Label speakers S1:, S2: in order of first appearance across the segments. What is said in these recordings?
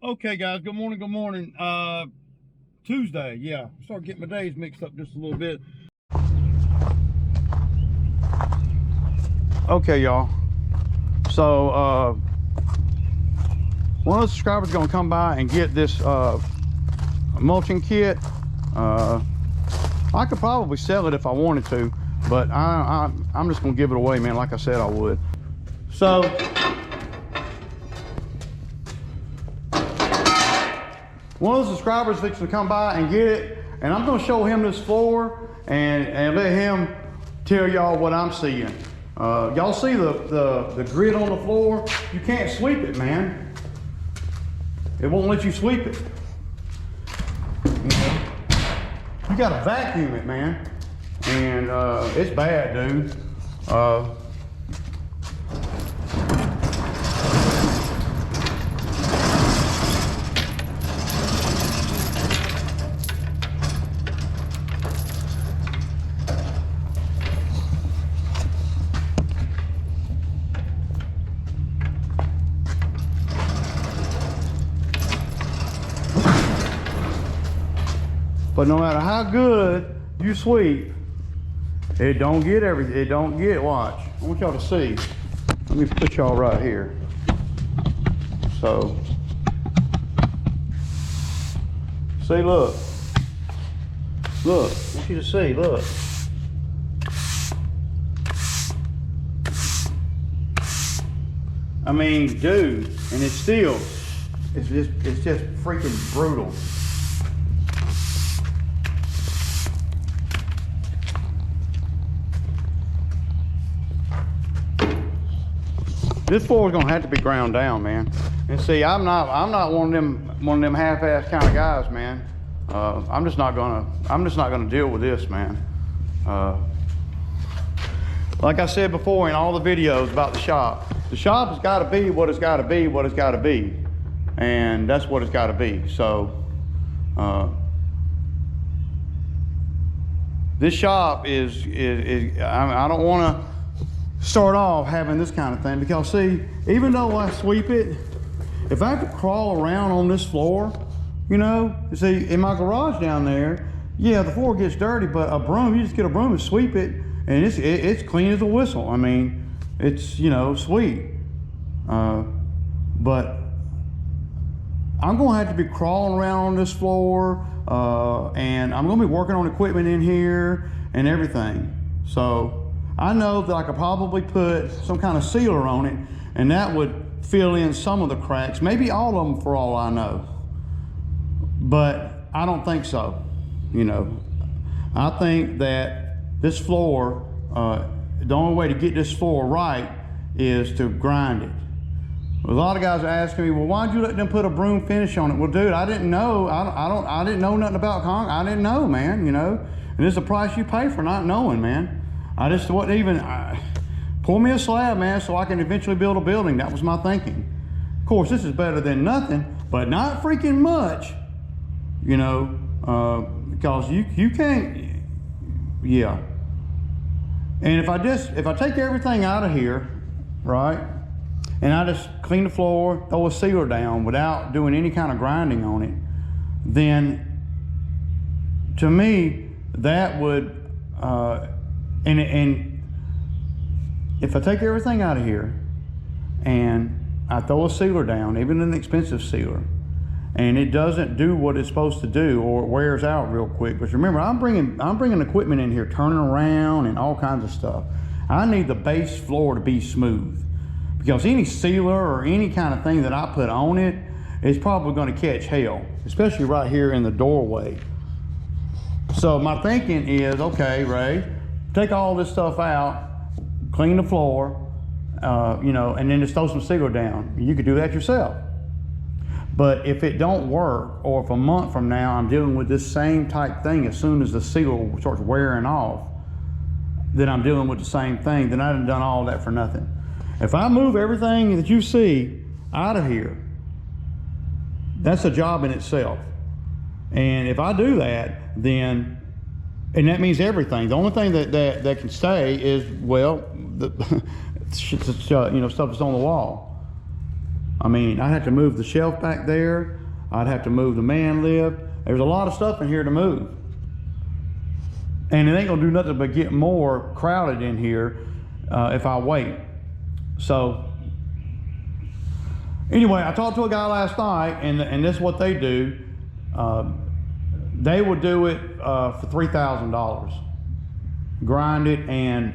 S1: Okay, guys, good morning, good morning. Tuesday, yeah. Start getting my days mixed up just a little bit. Okay, y'all. So, one of the subscribers is gonna come by and get this mulching kit. I could probably sell it if I wanted to, but I'm just gonna give it away, man, like I said I would. So, one of the subscribers is fixing to come by and get it, and I'm gonna show him this floor and let him tell y'all what I'm seeing. Y'all see the grit on the floor? You can't sweep it, man. It won't let you sweep it. You gotta vacuum it, man. And it's bad, dude. But no matter how good you sweep, it don't get everything. It don't get, watch. I want y'all to see. Let me put y'all right here. So, see, look. Look, I want you to see, look. I mean, dude, and it's still, it's just freaking brutal. This floor is gonna have to be ground down, man. And see, I'm not one of them half-ass kind of guys, man. I'm just not gonna deal with this, man. Like I said before in all the videos about the shop has got to be what it's got to be, what it's got to be, and that's what it's got to be. So, this shop is I don't want to start off having this kind of thing, because see, even though I sweep it, if I could crawl around on this floor, you know, see, in my garage down there, yeah, the floor gets dirty, but a broom, you just get a broom and sweep it, and it's clean as a whistle. I mean, it's, you know, sweet. But I'm gonna have to be crawling around on this floor, and I'm gonna be working on equipment in here and everything. So I know that I could probably put some kind of sealer on it, and that would fill in some of the cracks, maybe all of them for all I know. But I don't think so, you know. I think that this floor, the only way to get this floor right is to grind it. A lot of guys are asking me, well, why'd you let them put a broom finish on it? Well, dude, I didn't know. I didn't know nothing about concrete. I didn't know, man, you know. And it's the price you pay for not knowing, man. I just wasn't even, pour me a slab, man, so I can eventually build a building. That was my thinking. Of course, this is better than nothing, but not freaking much, you know, because you can't, yeah. And if I take everything out of here, right, and I just clean the floor, throw a sealer down without doing any kind of grinding on it, then to me, that would, and if I take everything out of here and I throw a sealer down, even an expensive sealer, and it doesn't do what it's supposed to do, or it wears out real quick, because remember, I'm bringing equipment in here, turning around and all kinds of stuff. I need the base floor to be smooth, because any sealer or any kind of thing that I put on it is probably going to catch hell, especially right here in the doorway. So my thinking is, okay, Ray, take all this stuff out, clean the floor, you know, and then just throw some sealer down. You could do that yourself. But if it don't work, or if a month from now I'm dealing with this same type thing, as soon as the sealer starts wearing off, then I'm dealing with the same thing, then I've done all that for nothing. If I move everything that you see out of here, that's a job in itself. And if I do that, then, and that means everything. The only thing that can stay is, well, the you know, stuff that's on the wall. I mean, I'd have to move the shelf back there. I'd have to move the man lift. There's a lot of stuff in here to move. And it ain't gonna do nothing but get more crowded in here if I wait. So, anyway, I talked to a guy last night, and this is what they do. They would do it for $3,000. Grind it and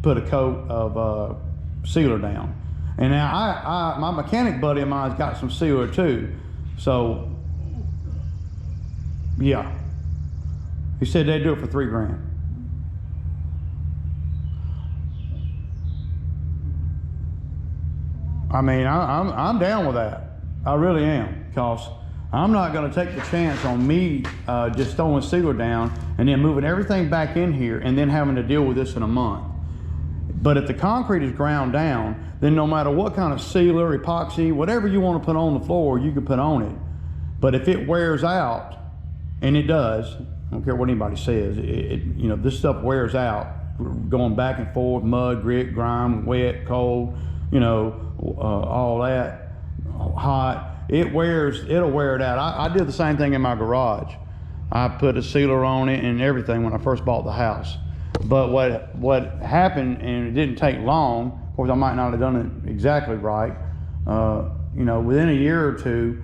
S1: put a coat of sealer down. And now my mechanic buddy of mine's got some sealer too. So, yeah. He said they'd do it for $3 grand. I mean, I'm down with that. I really am, because I'm not going to take the chance on me just throwing sealer down and then moving everything back in here and then having to deal with this in a month. But if the concrete is ground down, then no matter what kind of sealer, epoxy, whatever you want to put on the floor, you can put on it. But if it wears out, and it does, I don't care what anybody says, you know, this stuff wears out, going back and forth, mud, grit, grime, wet, cold, you know, all that, hot. It'll wear it out. I did the same thing in my garage. I put a sealer on it and everything when I first bought the house. But what happened, and it didn't take long, of course I might not have done it exactly right, you know, within a year or two,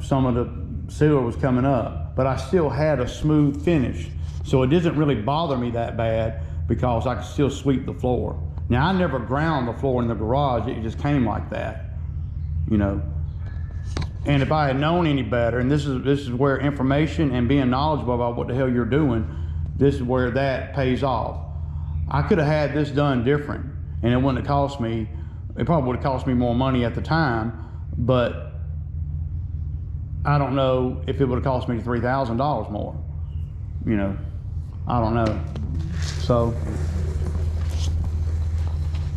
S1: some of the sealer was coming up, but I still had a smooth finish. So it doesn't really bother me that bad because I can still sweep the floor. Now, I never ground the floor in the garage. It just came like that, you know. And if I had known any better, and this is where information and being knowledgeable about what the hell you're doing, this is where that pays off. I could have had this done different, and it wouldn't have cost me, it probably would have cost me more money at the time, but I don't know if it would have cost me $3,000 more. You know, I don't know. So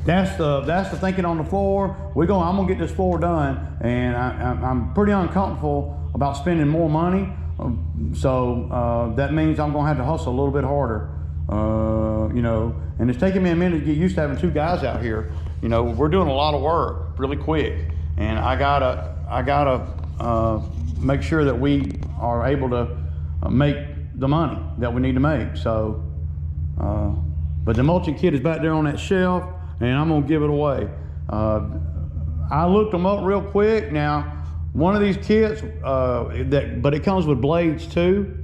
S1: that's the thinking on the floor. I'm gonna get this floor done, and I'm pretty uncomfortable about spending more money. So that means I'm gonna have to hustle a little bit harder. You know, and it's taking me a minute to get used to having two guys out here. You know, we're doing a lot of work really quick, and I gotta make sure that we are able to make the money that we need to make. So, but the mulching kit is back there on that shelf, and I'm gonna give it away. I looked them up real quick. Now, one of these kits, but it comes with blades too,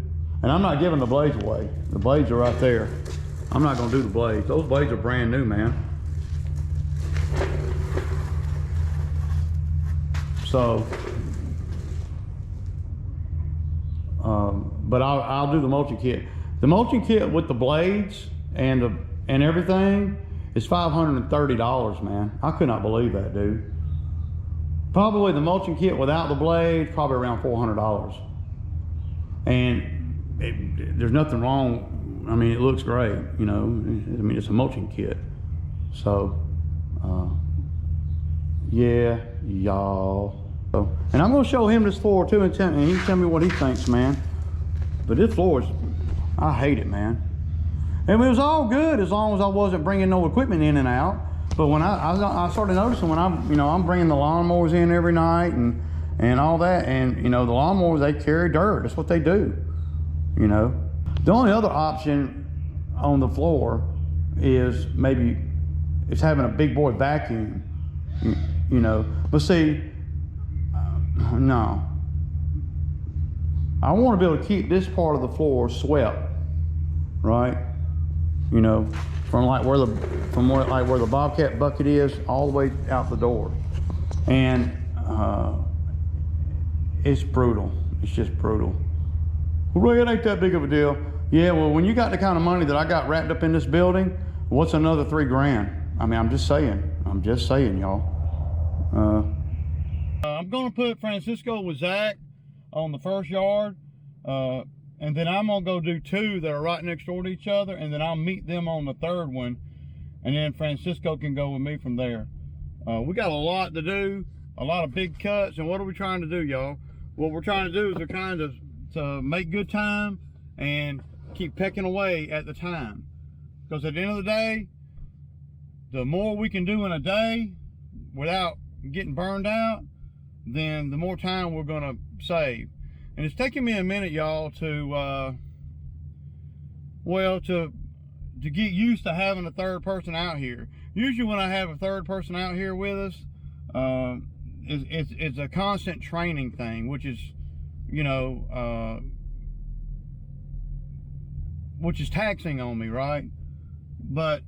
S1: and I'm not giving the blades away. The blades are right there. I'm not gonna do the blades. Those blades are brand new, man. So, but I'll do the mulching kit. The mulching kit with the blades and everything is $530, man. I could not believe that, dude. Probably the mulching kit without the blades, probably around $400. And there's nothing wrong. I mean, it looks great, you know. I mean, it's a mulching kit. So, yeah, y'all. So, and I'm gonna show him this floor too, and he can tell me what he thinks, man. But this floor is, I hate it, man. And it was all good as long as I wasn't bringing no equipment in and out. But when I started noticing when I'm bringing the lawnmowers in every night and all that, and you know, the lawnmowers, they carry dirt. That's what they do, you know. The only other option on the floor is maybe it's having a big boy vacuum, you know. But see, no. I want to be able to keep this part of the floor swept, right? You know, from where the Bobcat bucket is all the way out the door. And it's brutal. It's just brutal. Well, Ray, it ain't that big of a deal. Yeah, well, when you got the kind of money that I got wrapped up in this building, what's another $3 grand? I mean, I'm just saying, y'all. I'm gonna put Francisco with Zach on the first yard, and then I'm gonna go do two that are right next door to each other, and then I'll meet them on the third one, and then Francisco can go with me from there. We got a lot to do, a lot of big cuts, and what are we trying to do, y'all? What we're trying to do is we're trying to make good time and keep pecking away at the time, because at the end of the day, the more we can do in a day without getting burned out, then the more time we're gonna save. And it's taking me a minute, y'all, to to get used to having a third person out here. Usually when I have a third person out here with us, it's a constant training thing, which is, you know, which is taxing on me, right? But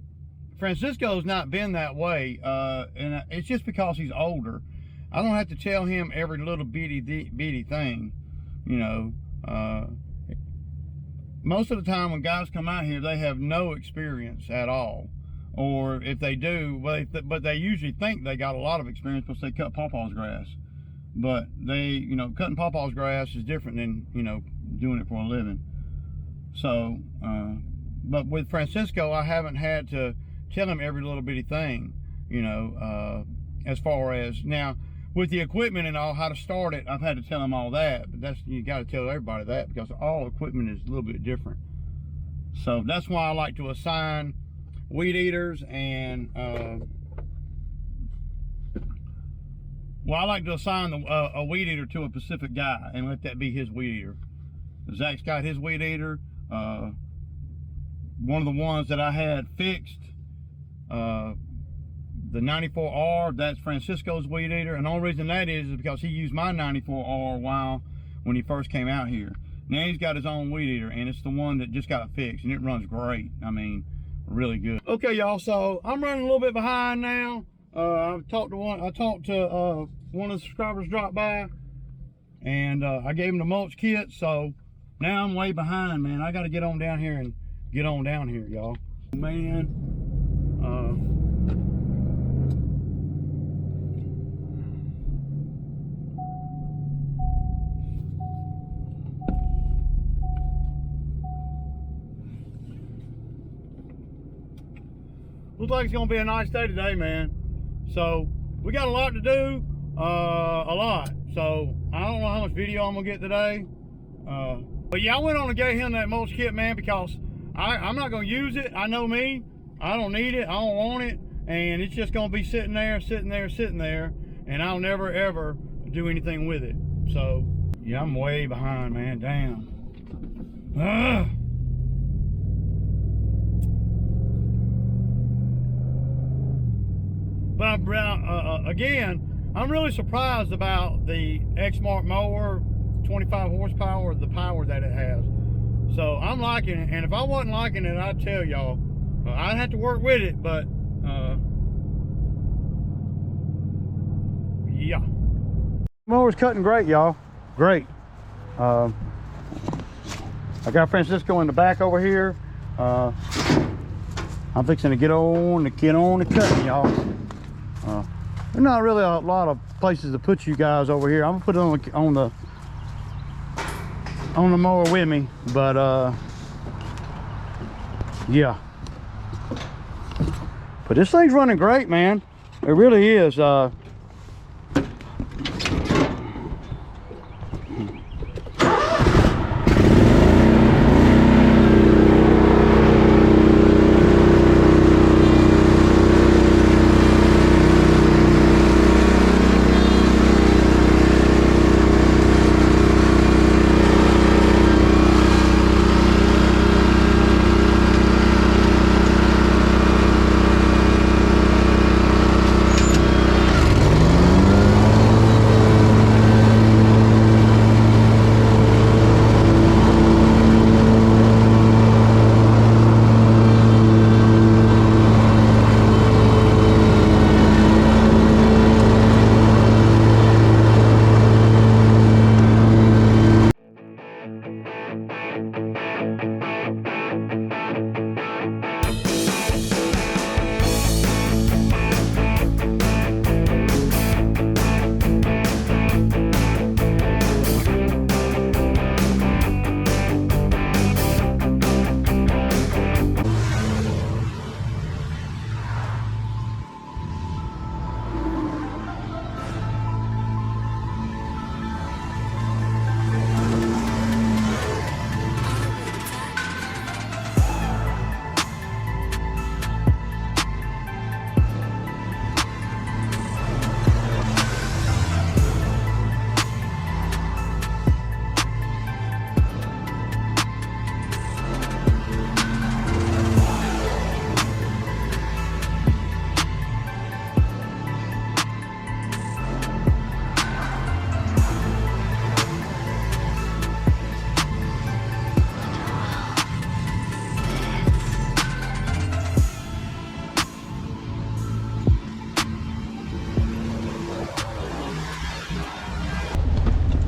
S1: Francisco's not been that way, and it's just because he's older. I don't have to tell him every little bitty thing, you know. Most of the time when guys come out here, they have no experience at all. Or if they do, but they usually think they got a lot of experience because they cut pawpaw's grass. But they, you know, cutting pawpaw's grass is different than, you know, doing it for a living. So, but with Francisco, I haven't had to tell him every little bitty thing, you know, as far as now with the equipment and all, how to start it. I've had to tell him all that, but that's, you got to tell everybody that, because all equipment is a little bit different. So that's why I like to assign weed eaters and well, I like to assign a weed eater to a specific guy and let that be his weed eater. Zach's got his weed eater. One of the ones that I had fixed, the 94R, that's Francisco's weed eater. And the only reason that is because he used my 94R when he first came out here. Now he's got his own weed eater, and it's the one that just got fixed, and it runs great. I mean, really good. Okay, y'all, so I'm running a little bit behind now. I talked to one of the subscribers dropped by, and I gave him the mulch kit, so now I'm way behind, man. I got to get on down here and get on down here, y'all. Man, looks like it's gonna be a nice day today, man. So we got a lot to do, a lot. So I don't know how much video I'm gonna get today. But yeah, I went on and gave him that mulch kit, man, because I'm not gonna use it. I know me. I don't need it. I don't want it. And it's just gonna be sitting there, and I'll never ever do anything with it. So yeah, I'm way behind, man. Damn. But again, I'm really surprised about the Exmark mower, 25 horsepower, the power that it has. So I'm liking it, and if I wasn't liking it, I'd tell y'all. I'd have to work with it, but yeah. Mower's cutting great, y'all. Great. I got Francisco in the back over here. I'm fixing to get on the cutting, y'all. There's not really a lot of places to put you guys over here. I'm gonna put it on the mower with me, but yeah. But this thing's running great, man. It really is.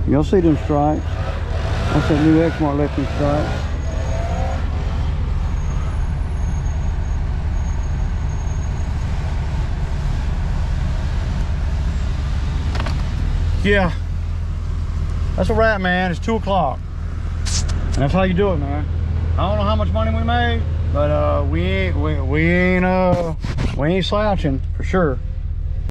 S1: Y'all see them stripes? That's that new Exmart left them stripes. Yeah, that's a wrap, man. It's 2 o'clock, and that's how you do it, man. I don't know how much money we made, but we ain't slouching for sure.